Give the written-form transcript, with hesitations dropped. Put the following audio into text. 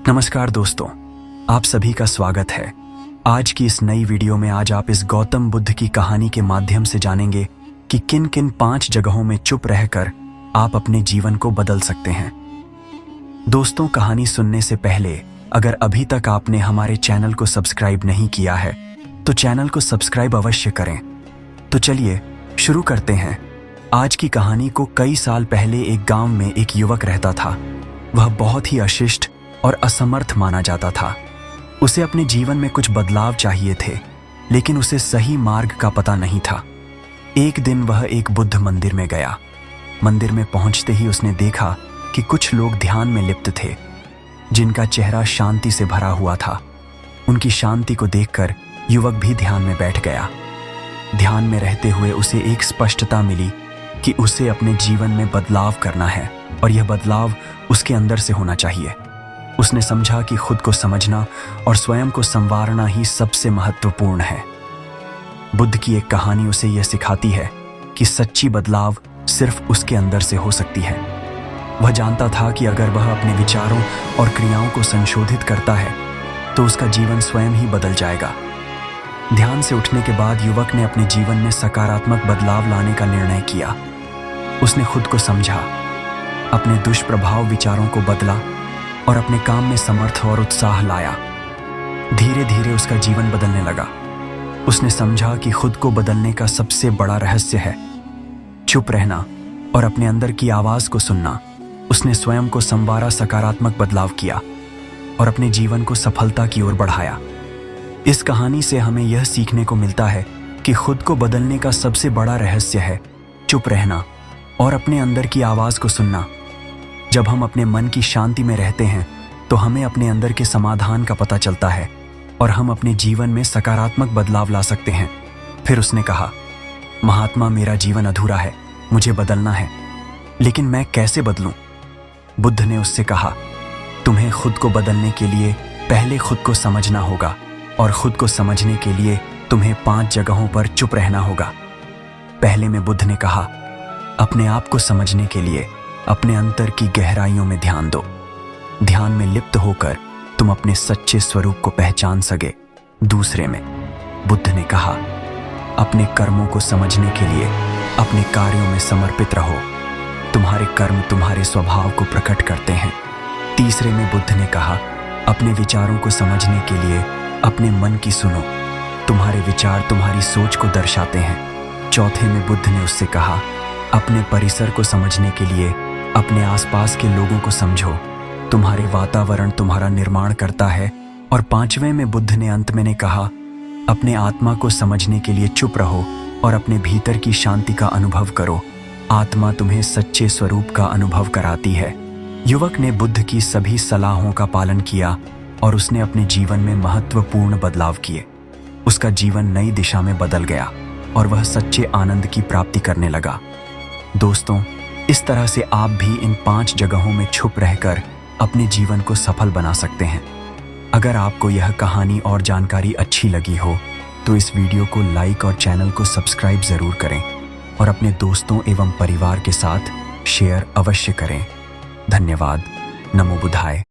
नमस्कार दोस्तों, आप सभी का स्वागत है। आज की इस नई वीडियो में आज आप इस गौतम बुद्ध की कहानी के माध्यम से जानेंगे कि किन किन 5 जगहों में चुप रहकर आप अपने जीवन को बदल सकते हैं। दोस्तों, कहानी सुनने से पहले अगर अभी तक आपने हमारे चैनल को सब्सक्राइब नहीं किया है तो चैनल को सब्सक्राइब अवश्य करें। तो चलिए शुरू करते हैं। आज की कहानी को कई साल पहले एक गांव में एक युवक रहता था। वह बहुत ही अशिष्ट और असमर्थ माना जाता था। उसे अपने जीवन में कुछ बदलाव चाहिए थे, लेकिन उसे सही मार्ग का पता नहीं था। एक दिन वह एक बुद्ध मंदिर में गया। मंदिर में पहुंचते ही उसने देखा कि कुछ लोग ध्यान में लिप्त थे, जिनका चेहरा शांति से भरा हुआ था। उनकी शांति को देखकर युवक भी ध्यान में बैठ गया। ध्यान में रहते हुए उसे एक स्पष्टता मिली कि उसे अपने जीवन में बदलाव करना है और यह बदलाव उसके अंदर से होना चाहिए। उसने समझा कि खुद को समझना और स्वयं को संवारना ही सबसे महत्वपूर्ण है। बुद्ध की एक कहानी उसे यह सिखाती है कि सच्ची बदलाव सिर्फ उसके अंदर से हो सकती है। वह जानता था कि अगर वह अपने विचारों और क्रियाओं को संशोधित करता है तो उसका जीवन स्वयं ही बदल जाएगा। ध्यान से उठने के बाद युवक ने अपने जीवन में सकारात्मक बदलाव लाने का निर्णय किया। उसने खुद को समझा, अपने दुष्प्रभाव विचारों को बदला और अपने काम में समर्थ और उत्साह लाया। धीरे धीरे उसका जीवन बदलने लगा। उसने समझा कि खुद को बदलने का सबसे बड़ा रहस्य है चुप रहना और अपने अंदर की आवाज को सुनना। उसने स्वयं को संवारा, सकारात्मक बदलाव किया और अपने जीवन को सफलता की ओर बढ़ाया। इस कहानी से हमें यह सीखने को मिलता है कि खुद को बदलने का सबसे बड़ा रहस्य है चुप रहना और अपने अंदर की आवाज को सुनना। जब हम अपने मन की शांति में रहते हैं तो हमें अपने अंदर के समाधान का पता चलता है और हम अपने जीवन में सकारात्मक बदलाव ला सकते हैं। फिर उसने कहा, महात्मा, मेरा जीवन अधूरा है, मुझे बदलना है, लेकिन मैं कैसे बदलूं? बुद्ध ने उससे कहा, तुम्हें खुद को बदलने के लिए पहले खुद को समझना होगा और खुद को समझने के लिए तुम्हें 5 जगहों पर चुप रहना होगा। पहले में बुद्ध ने कहा, अपने आप को समझने के लिए अपने अंतर की गहराइयों में ध्यान दो। ध्यान में लिप्त होकर तुम अपने सच्चे स्वरूप को पहचान सके। दूसरे में बुद्ध ने कहा, अपने कर्मों को समझने के लिए अपने कार्यों में समर्पित रहो। तुम्हारे कर्म तुम्हारे स्वभाव को प्रकट करते हैं। तीसरे में बुद्ध ने कहा, अपने विचारों को समझने के लिए अपने मन की सुनो। तुम्हारे विचार तुम्हारी सोच को दर्शाते हैं। चौथे में बुद्ध ने उससे कहा, अपने परिसर को समझने के लिए अपने आसपास के लोगों को समझो। तुम्हारे वातावरण तुम्हारा निर्माण करता है। और 5वें में बुद्ध ने अंत में ने कहा, अपने आत्मा को समझने के लिए चुप रहो और अपने भीतर की शांति का अनुभव करो। आत्मा तुम्हें सच्चे स्वरूप का अनुभव कराती है। युवक ने बुद्ध की सभी सलाहों का पालन किया और उसने अपने जीवन में महत्वपूर्ण बदलाव किए। उसका जीवन नई दिशा में बदल गया और वह सच्चे आनंद की प्राप्ति करने लगा। दोस्तों, इस तरह से आप भी इन 5 जगहों में छुप रहकर अपने जीवन को सफल बना सकते हैं। अगर आपको यह कहानी और जानकारी अच्छी लगी हो तो इस वीडियो को लाइक और चैनल को सब्सक्राइब जरूर करें और अपने दोस्तों एवं परिवार के साथ शेयर अवश्य करें। धन्यवाद। नमो बुद्धाय।